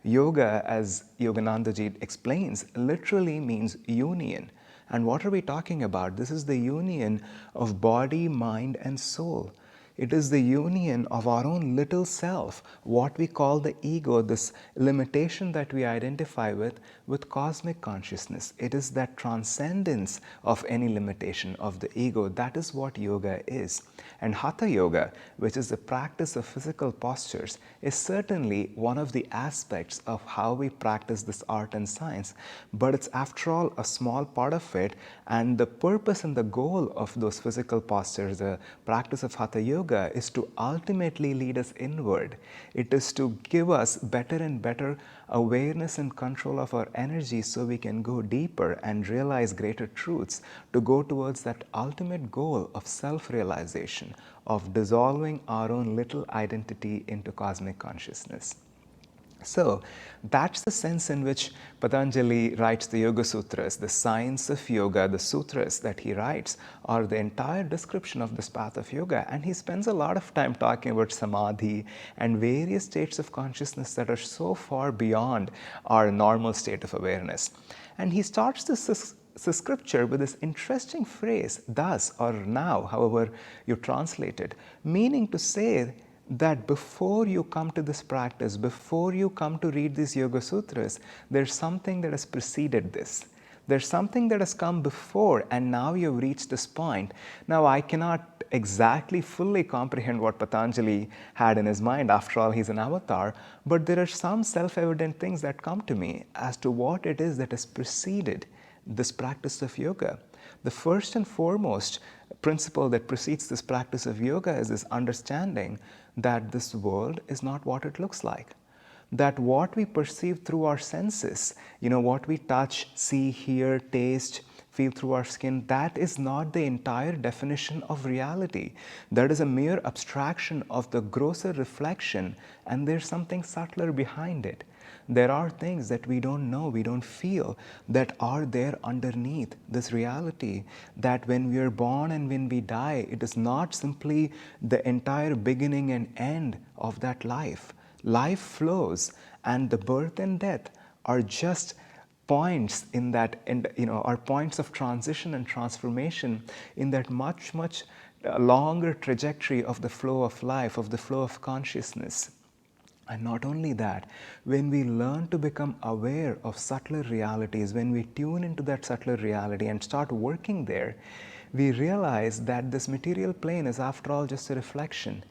Yoga, as Yoganandaji explains, literally means union. And what are we talking about? This is the union of body, mind, and soul. It is the union of our own little self, what we call the ego, this limitation that we identify with cosmic consciousness. It is that transcendence of any limitation of the ego. That is what yoga is. And Hatha Yoga, which is the practice of physical postures, is certainly one of the aspects of how we practice this art and science. But it's, after all, a small part of it. And the purpose and the goal of those physical postures, the practice of Hatha Yoga, is to ultimately lead us inward. It is to give us better and better awareness and control of our energy so we can go deeper and realize greater truths, to go towards that ultimate goal of self-realization, of dissolving our own little identity into cosmic consciousness. So that's the sense in which Patanjali writes the Yoga Sutras. The science of yoga, the sutras that he writes, are the entire description of this path of yoga. And he spends a lot of time talking about samadhi and various states of consciousness that are so far beyond our normal state of awareness. And he starts this scripture with this interesting phrase, thus or now, however you translate it, meaning to say that before you come to this practice, before you come to read these Yoga Sutras, there's something that has preceded this. There's something that has come before, and now you've reached this point. Now, I cannot exactly fully comprehend what Patanjali had in his mind. After all, he's an avatar. But there are some self-evident things that come to me as to what it is that has preceded this practice of yoga. The first and foremost principle that precedes this practice of yoga is this understanding that this world is not what it looks like. That what we perceive through our senses, what we touch, see, hear, taste, feel through our skin, that is not the entire definition of reality. That is a mere abstraction of the grosser reflection, and there's something subtler behind it. There are things that we don't know, we don't feel, that are there underneath this reality, that when we are born and when we die, it is not simply the entire beginning and end of that life. Life flows, and the birth and death are just points in that, are points of transition and transformation in that much longer trajectory of the flow of life, of the flow of consciousness. And not only that, when we learn to become aware of subtler realities, when we tune into that subtler reality and start working there, we realize that this material plane is, after all, just a reflection.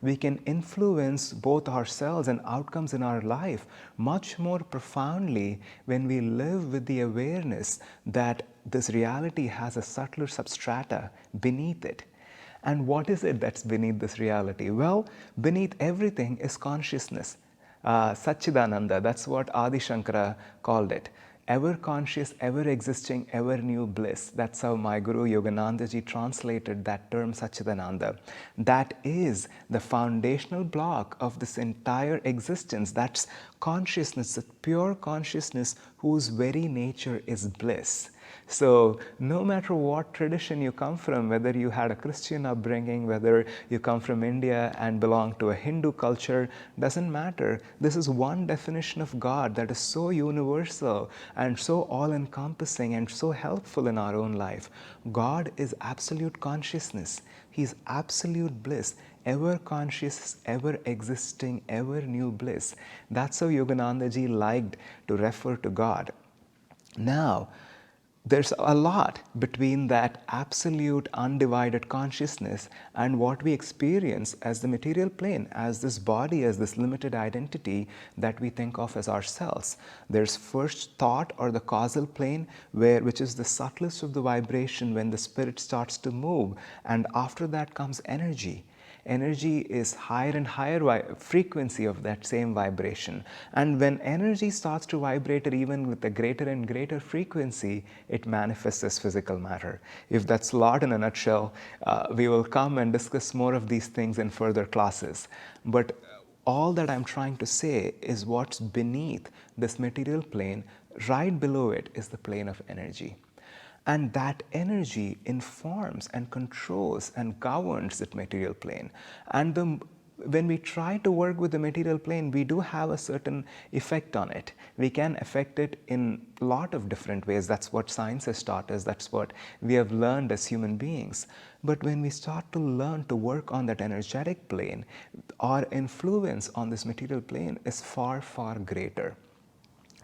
We can influence both ourselves and outcomes in our life much more profoundly when we live with the awareness that this reality has a subtler substrata beneath it. And what is it that's beneath this reality? Well, beneath everything is consciousness. Satchidananda, that's what Adi Shankara called it. Ever conscious, ever existing, ever new bliss. That's how my Guru Yoganandaji translated that term Satchidananda. That is the foundational block of this entire existence. That's consciousness, the pure consciousness whose very nature is bliss. So no matter what tradition you come from, whether you had a Christian upbringing, whether you come from India and belong to a Hindu culture, doesn't matter. This is one definition of God that is so universal and so all-encompassing and so helpful in our own life. God is absolute consciousness. He's absolute bliss, ever conscious, ever existing, ever new bliss. That's how Yoganandaji liked to refer to God. Now, there's a lot between that absolute undivided consciousness and what we experience as the material plane, as this body, as this limited identity that we think of as ourselves. There's first thought, or the causal plane, which is the subtlest of the vibration when the spirit starts to move, and after that comes energy. Energy is higher and higher frequency of that same vibration. And when energy starts to vibrate at even with a greater and greater frequency, it manifests as physical matter. If that's a lot in a nutshell, we will come and discuss more of these things in further classes. But all that I'm trying to say is what's beneath this material plane, right below it is the plane of energy. And that energy informs and controls and governs that material plane. And when we try to work with the material plane, we do have a certain effect on it. We can affect it in a lot of different ways. That's what science has taught us. That's what we have learned as human beings. But when we start to learn to work on that energetic plane, our influence on this material plane is far, far greater.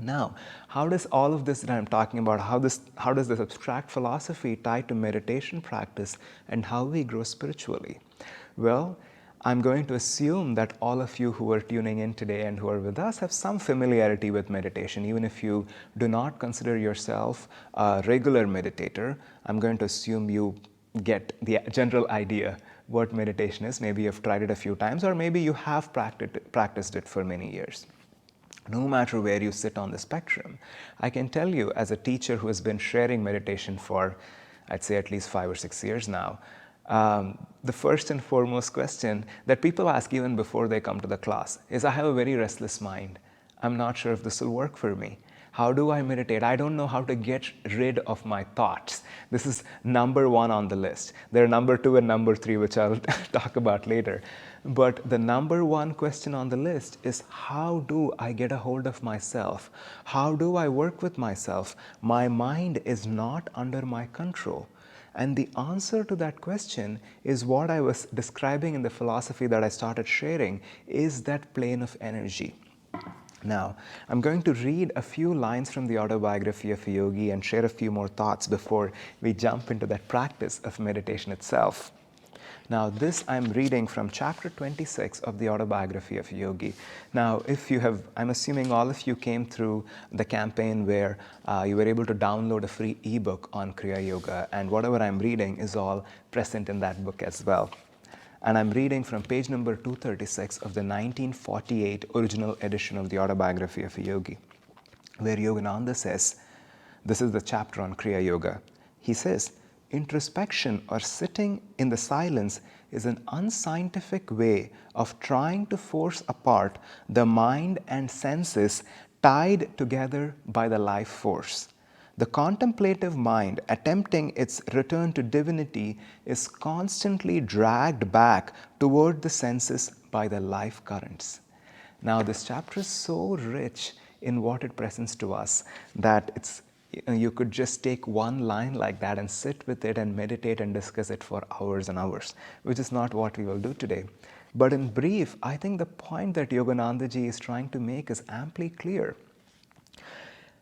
Now, how does all of this that I'm talking about, how does this abstract philosophy tie to meditation practice and how we grow spiritually? Well, I'm going to assume that all of you who are tuning in today and who are with us have some familiarity with meditation. Even if you do not consider yourself a regular meditator, I'm going to assume you get the general idea what meditation is. Maybe you've tried it a few times, or maybe you have practiced it for many years. No matter where you sit on the spectrum, I can tell you as a teacher who has been sharing meditation for, I'd say, at least 5 or 6 years now, the first and foremost question that people ask even before they come to the class is, I have a very restless mind. I'm not sure if this will work for me. How do I meditate? I don't know how to get rid of my thoughts. This is number 1 on the list. There are number 2 and number 3, which I'll talk about later. But the number 1 question on the list is, how do I get a hold of myself? How do I work with myself? My mind is not under my control. And the answer to that question is what I was describing in the philosophy that I started sharing, is that plane of energy. Now, I'm going to read a few lines from the autobiography of a yogi and share a few more thoughts before we jump into that practice of meditation itself. Now, this I'm reading from chapter 26 of the autobiography of a yogi. Now, if you have, I'm assuming all of you came through the campaign where you were able to download a free ebook on Kriya Yoga, and whatever I'm reading is all present in that book as well. And I'm reading from page number 236 of the 1948 original edition of the autobiography of a yogi, where Yogananda says, this is the chapter on Kriya Yoga. He says, introspection or sitting in the silence is an unscientific way of trying to force apart the mind and senses tied together by the life force. The contemplative mind, attempting its return to divinity, is constantly dragged back toward the senses by the life currents. Now, this chapter is so rich in what it presents to us that you could just take one line like that and sit with it and meditate and discuss it for hours and hours, which is not what we will do today. But in brief, I think the point that Yoganandaji is trying to make is amply clear.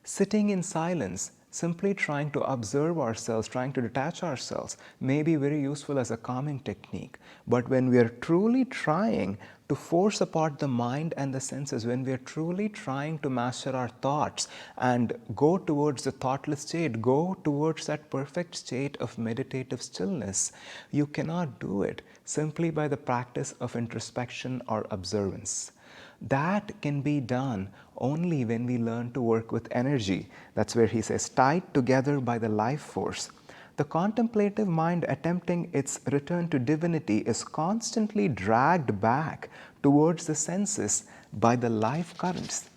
Sitting in silence, simply trying to observe ourselves, trying to detach ourselves, may be very useful as a calming technique. But when we are truly trying to force apart the mind and the senses, when we are truly trying to master our thoughts and go towards the thoughtless state, go towards that perfect state of meditative stillness, you cannot do it simply by the practice of introspection or observance. That can be done only when we learn to work with energy. That's where he says, tied together by the life force. The contemplative mind attempting its return to divinity is constantly dragged back towards the senses by the life currents.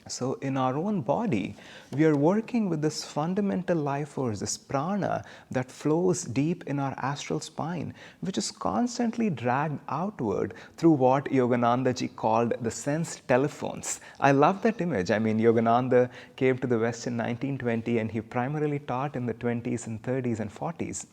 So in our own body, we are working with this fundamental life force, this prana that flows deep in our astral spine, which is constantly dragged outward through what Yoganandaji called the sense telephones. I love that image. I mean, Yogananda came to the West in 1920 and he primarily taught in the 20s and 30s and 40s.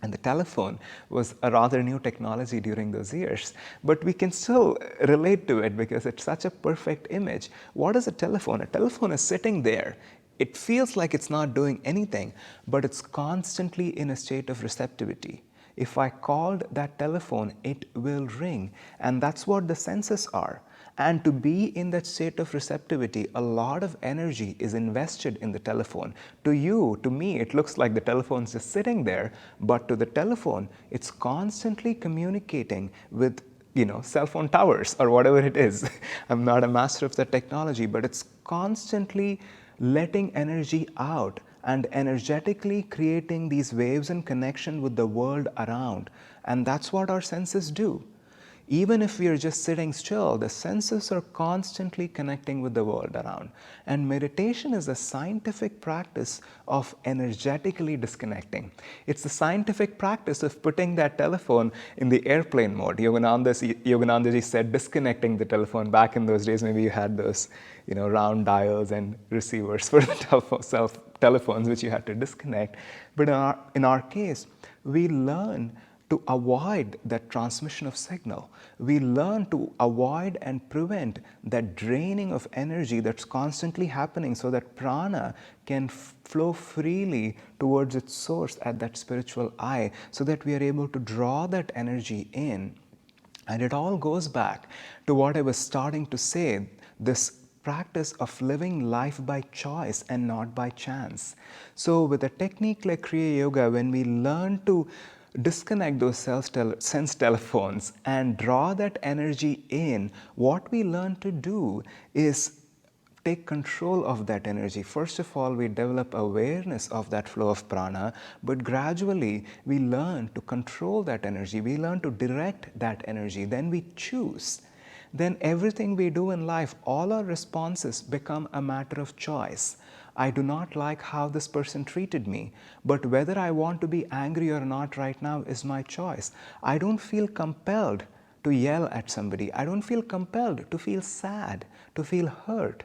And the telephone was a rather new technology during those years, but we can still relate to it because it's such a perfect image. What is a telephone? A telephone is sitting there. It feels like it's not doing anything, but it's constantly in a state of receptivity. If I called that telephone, it will ring, and that's what the senses are. And to be in that state of receptivity, a lot of energy is invested in the telephone. To you, to me, it looks like the telephone's just sitting there, but to the telephone, it's constantly communicating with cell phone towers or whatever it is. I'm not a master of the technology, but it's constantly letting energy out and energetically creating these waves in connection with the world around. And that's what our senses do. Even if we are just sitting still, the senses are constantly connecting with the world around. And meditation is a scientific practice of energetically disconnecting. It's the scientific practice of putting that telephone in the airplane mode. Yoganandaji said disconnecting the telephone. Back in those days, maybe you had those, round dials and receivers for the telephones, which you had to disconnect. But in our case, we learn to avoid that transmission of signal. We learn to avoid and prevent that draining of energy that's constantly happening so that prana can flow freely towards its source at that spiritual eye, so that we are able to draw that energy in. And it all goes back to what I was starting to say, this practice of living life by choice and not by chance. So with a technique like Kriya Yoga, when we learn to disconnect those sense telephones and draw that energy in, what we learn to do is take control of that energy. First of all, we develop awareness of that flow of prana, but gradually we learn to control that energy. We learn to direct that energy. Then we choose. Then everything we do in life, all our responses become a matter of choice. I do not like how this person treated me, but whether I want to be angry or not right now is my choice. I don't feel compelled to yell at somebody. I don't feel compelled to feel sad, to feel hurt,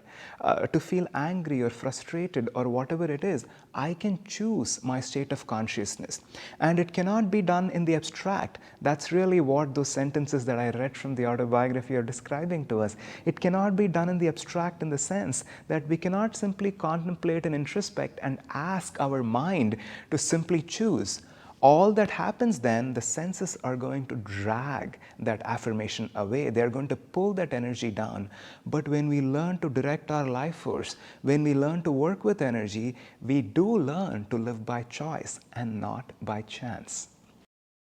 to feel angry or frustrated or whatever it is. I can choose my state of consciousness. And it cannot be done in the abstract. That's really what those sentences that I read from the autobiography are describing to us. It cannot be done in the abstract in the sense that we cannot simply contemplate and introspect and ask our mind to simply choose. All that happens then, the senses are going to drag that affirmation away. They're going to pull that energy down. But when we learn to direct our life force, when we learn to work with energy, we do learn to live by choice and not by chance.